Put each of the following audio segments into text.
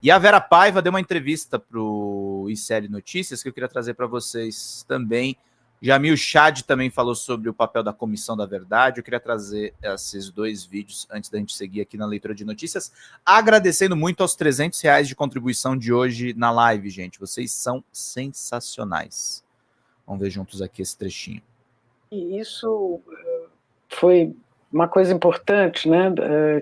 E a Vera Paiva deu uma entrevista para o ICL Notícias, que eu queria trazer para vocês também. Jamil Chad também falou sobre o papel da Comissão da Verdade. Eu queria trazer esses dois vídeos antes da gente seguir aqui na leitura de notícias. Agradecendo muito aos R$300 de contribuição de hoje na live, gente. Vocês são sensacionais. Vamos ver juntos aqui esse trechinho. E isso foi uma coisa importante, né,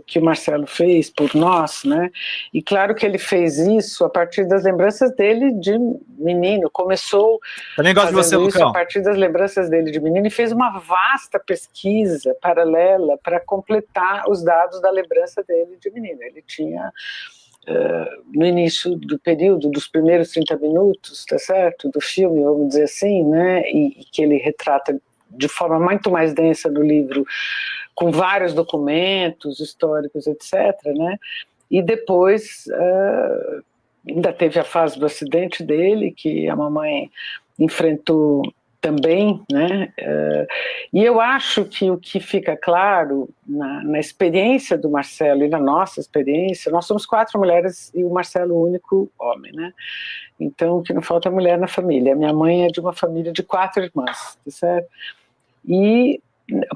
que o Marcelo fez por nós, né, e claro que ele fez isso a partir das lembranças dele de menino, começou também gosto de você, isso Lucão. a partir das lembranças dele de menino e fez uma vasta pesquisa paralela para completar os dados da lembrança dele de menino. Ele tinha no início do período, dos primeiros 30 minutos, tá certo, do filme, vamos dizer assim, né, e que ele retrata de forma muito mais densa no livro, com vários documentos históricos, etc., né? E depois ainda teve a fase do acidente dele, que a mamãe enfrentou também, né? E eu acho que o que fica claro na experiência do Marcelo e na nossa experiência, nós somos 4 mulheres e o Marcelo o único homem, né? Então, o que não falta é mulher na família. Minha mãe é de uma família de 4 irmãs, tá certo? E,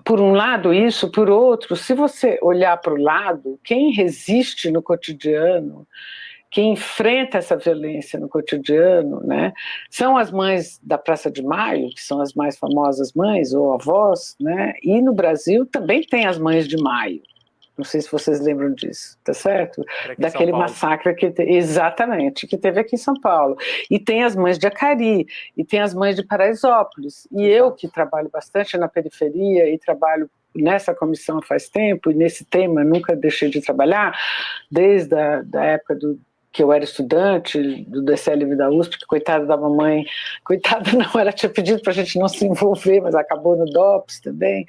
por um lado, isso, por outro, se você olhar para o lado, quem resiste no cotidiano, quem enfrenta essa violência no cotidiano, né, são as mães da Praça de Maio, que são as mais famosas mães, ou avós, né, e no Brasil também tem as mães de Maio. Não sei se vocês lembram disso, tá certo? Daquele massacre exatamente, que teve aqui em São Paulo. E tem as mães de Acari, e tem as mães de Paraisópolis. E eu, que trabalho bastante na periferia e trabalho nessa comissão faz tempo, e nesse tema nunca deixei de trabalhar, desde a época que eu era estudante do DCLV da USP, que coitada da mamãe, coitada não, ela tinha pedido para a gente não se envolver, mas acabou no DOPS também,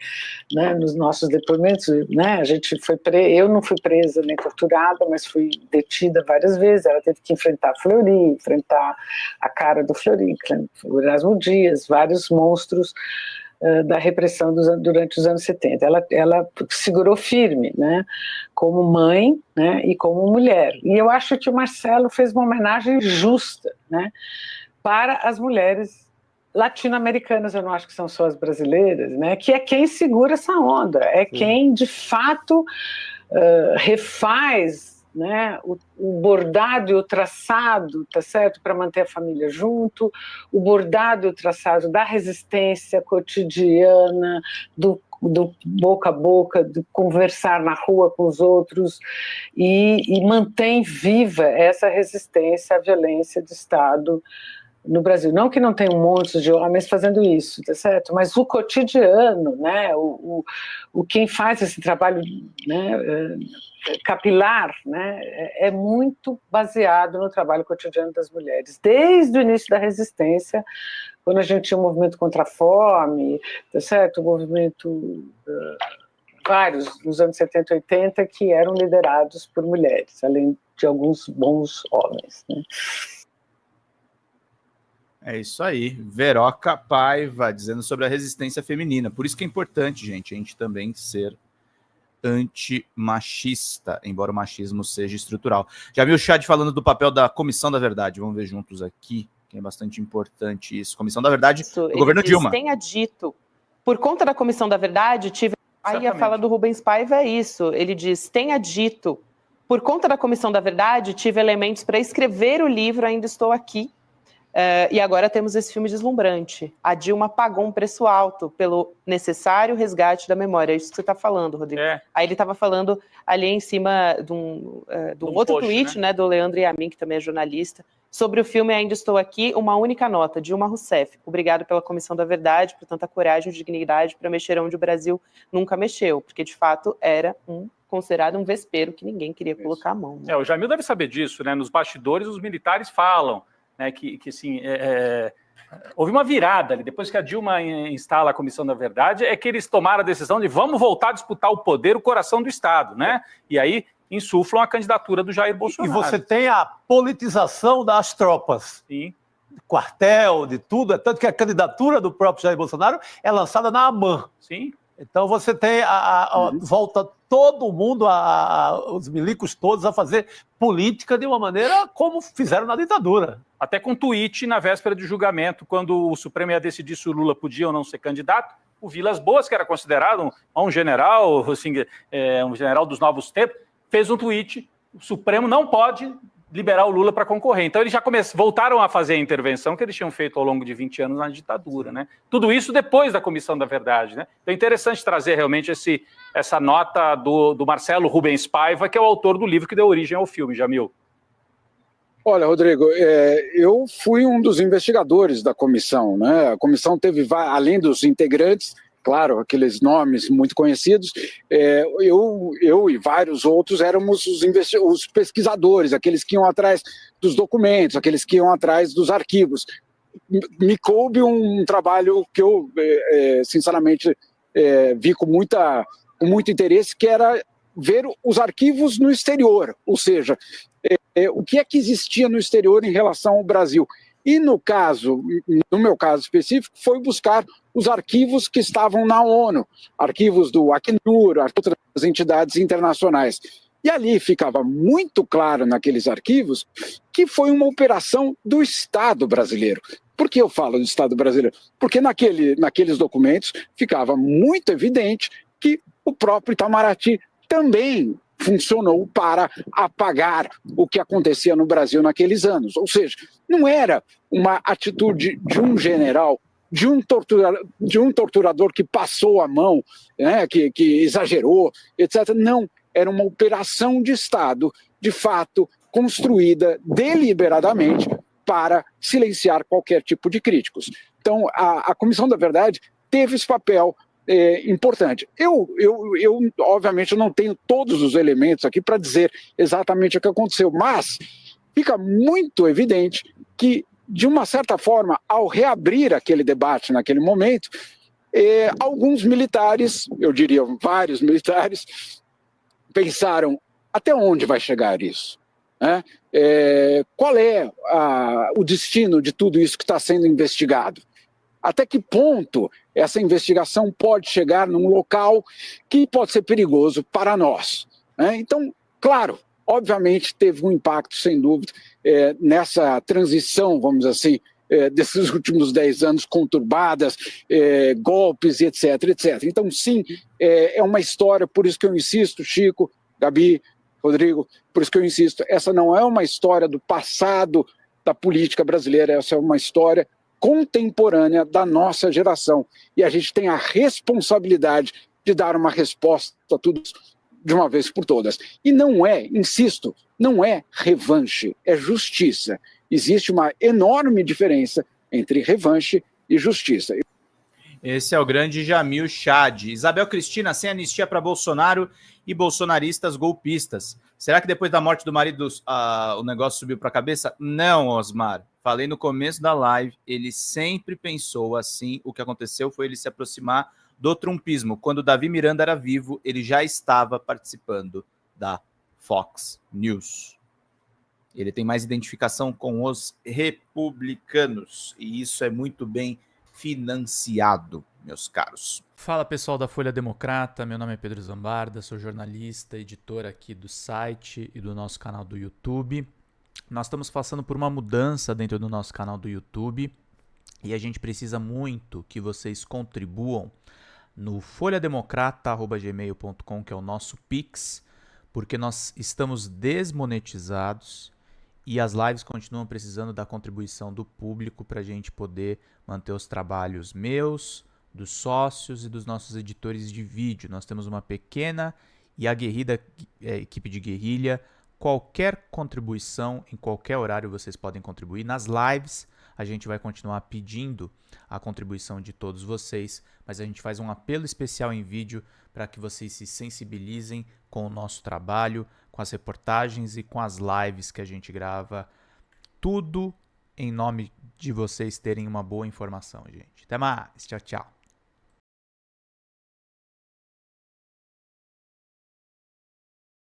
né, nos nossos depoimentos, né, a gente foi eu não fui presa nem torturada, mas fui detida várias vezes, ela teve que enfrentar Fleury, enfrentar a cara do Fleury, o Erasmo Dias, vários monstros da repressão durante os anos 70. Ela segurou firme, né, como mãe, né, e como mulher. E eu acho que o Marcelo fez uma homenagem justa, né, para as mulheres latino-americanas, eu não acho que são só as brasileiras, né, que é quem segura essa onda, é quem, de fato, refaz, né, o bordado e o traçado, tá certo, para manter a família junto, o bordado e o traçado da resistência cotidiana, do boca a boca, de conversar na rua com os outros, e mantém viva essa resistência à violência de Estado no Brasil. Não que não tenha um monte de homens fazendo isso, tá certo? Mas o cotidiano, né, o quem faz esse trabalho, né, capilar, né, é muito baseado no trabalho cotidiano das mulheres. Desde o início da resistência, quando a gente tinha um movimento contra a fome, tá certo? Um movimento vários nos anos 70 e 80 que eram liderados por mulheres, além de alguns bons homens, né? É isso aí, Veroca Paiva, dizendo sobre a resistência feminina. Por isso que é importante, gente, a gente também ser antimachista, embora o machismo seja estrutural. Já viu o Chad falando do papel da Comissão da Verdade? Vamos ver juntos aqui, que é bastante importante isso. Comissão da Verdade isso, do governo Dilma. Tenha dito, por conta da Comissão da Verdade, tive... Aí a fala do Rubens Paiva é isso, ele diz, tenha dito, por conta da Comissão da Verdade, tive elementos para escrever o livro, ainda estou aqui. E agora temos esse filme deslumbrante. A Dilma pagou um preço alto pelo necessário resgate da memória. É isso que você está falando, Rodrigo. Aí ele estava falando ali em cima de um outro post, tweet, né, do Leandro Yamin, que também é jornalista, sobre o filme Ainda Estou Aqui, uma única nota, Dilma Rousseff. Obrigado pela Comissão da Verdade, por tanta coragem e dignidade para mexer onde o Brasil nunca mexeu, porque de fato era considerado um vespeiro que ninguém queria colocar a mão. Né? O Jamil deve saber disso, né? Nos bastidores os militares falam, né, que assim, houve uma virada ali, depois que a Dilma instala a Comissão da Verdade, é que eles tomaram a decisão de vamos voltar a disputar o poder, o coração do Estado, né? E aí insuflam a candidatura do Jair Bolsonaro. E você tem a politização das tropas. Sim. Quartel, de tudo, é tanto que a candidatura do próprio Jair Bolsonaro é lançada na AMAN. Sim. Então você tem volta todo mundo, os milicos todos, a fazer política de uma maneira como fizeram na ditadura. Até com tweet na véspera de julgamento, quando o Supremo ia decidir se o Lula podia ou não ser candidato, o Vilas Boas, que era considerado um general, assim, um general dos novos tempos, fez um tweet: o Supremo não pode liberar o Lula para concorrer. Então eles já voltaram a fazer a intervenção que eles tinham feito ao longo de 20 anos na ditadura, né? Tudo isso depois da Comissão da Verdade, né? Então é interessante trazer realmente essa nota do Marcelo Rubens Paiva, que é o autor do livro que deu origem ao filme, Jamil. Olha, Rodrigo, eu fui um dos investigadores da comissão, né? A comissão teve, além dos integrantes, claro, aqueles nomes muito conhecidos, eu e vários outros éramos os pesquisadores, aqueles que iam atrás dos documentos, aqueles que iam atrás dos arquivos. Me coube um trabalho que eu, sinceramente, vi com muito interesse, que era ver os arquivos no exterior, ou seja, o que é que existia no exterior em relação ao Brasil. E no meu caso específico, foi buscar os arquivos que estavam na ONU, arquivos do Acnur, outras entidades internacionais. E ali ficava muito claro naqueles arquivos que foi uma operação do Estado brasileiro. Por que eu falo do Estado brasileiro? Porque naqueles documentos ficava muito evidente que o próprio Itamaraty também funcionou para apagar o que acontecia no Brasil naqueles anos. Ou seja, não era uma atitude de um general, de um torturador que passou a mão, né, que exagerou, etc. Não, era uma operação de Estado, de fato, construída deliberadamente para silenciar qualquer tipo de críticos. Então, a Comissão da Verdade teve esse papel importante. Eu obviamente, não tenho todos os elementos aqui para dizer exatamente o que aconteceu, mas fica muito evidente que, de uma certa forma, ao reabrir aquele debate naquele momento, alguns militares, eu diria vários militares, pensaram: até onde vai chegar isso? Né? Qual é o destino de tudo isso que está sendo investigado? Até que ponto essa investigação pode chegar num local que pode ser perigoso para nós? Né? Então, claro, obviamente teve um impacto, sem dúvida, nessa transição, vamos dizer assim, desses últimos 10 anos conturbadas, golpes, etc, etc. Então, sim, é uma história, por isso que eu insisto, Chico, Gabi, Rodrigo, por isso que eu insisto, essa não é uma história do passado da política brasileira, essa é uma história contemporânea da nossa geração. E a gente tem a responsabilidade de dar uma resposta a tudo isso de uma vez por todas. E não insisto, não é revanche, é justiça. Existe uma enorme diferença entre revanche e justiça. Esse é o grande Jamil Chad. Isabel Cristina, sem anistia para Bolsonaro e bolsonaristas golpistas. Será que depois da morte do marido o negócio subiu para a cabeça? Não, Osmar. Falei no começo da live, ele sempre pensou assim. O que aconteceu foi ele se aproximar do trumpismo. Quando Davi Miranda era vivo, ele já estava participando da Fox News. Ele tem mais identificação com os republicanos. E isso é muito bem financiado, meus caros. Fala, pessoal da Folha Democrata, meu nome é Pedro Zambarda, sou jornalista, editor aqui do site e do nosso canal do YouTube. Nós estamos passando por uma mudança dentro do nosso canal do YouTube e a gente precisa muito que vocês contribuam no folhademocrata@gmail.com, que é o nosso Pix, porque nós estamos desmonetizados e as lives continuam precisando da contribuição do público para a gente poder manter os trabalhos meus, dos sócios e dos nossos editores de vídeo. Nós temos uma pequena e aguerrida equipe de guerrilha. Qualquer contribuição, em qualquer horário vocês podem contribuir. Nas lives a gente vai continuar pedindo a contribuição de todos vocês, mas a gente faz um apelo especial em vídeo para que vocês se sensibilizem com o nosso trabalho, com as reportagens e com as lives que a gente grava. Tudo em nome de vocês terem uma boa informação, gente. Até mais. Tchau, tchau.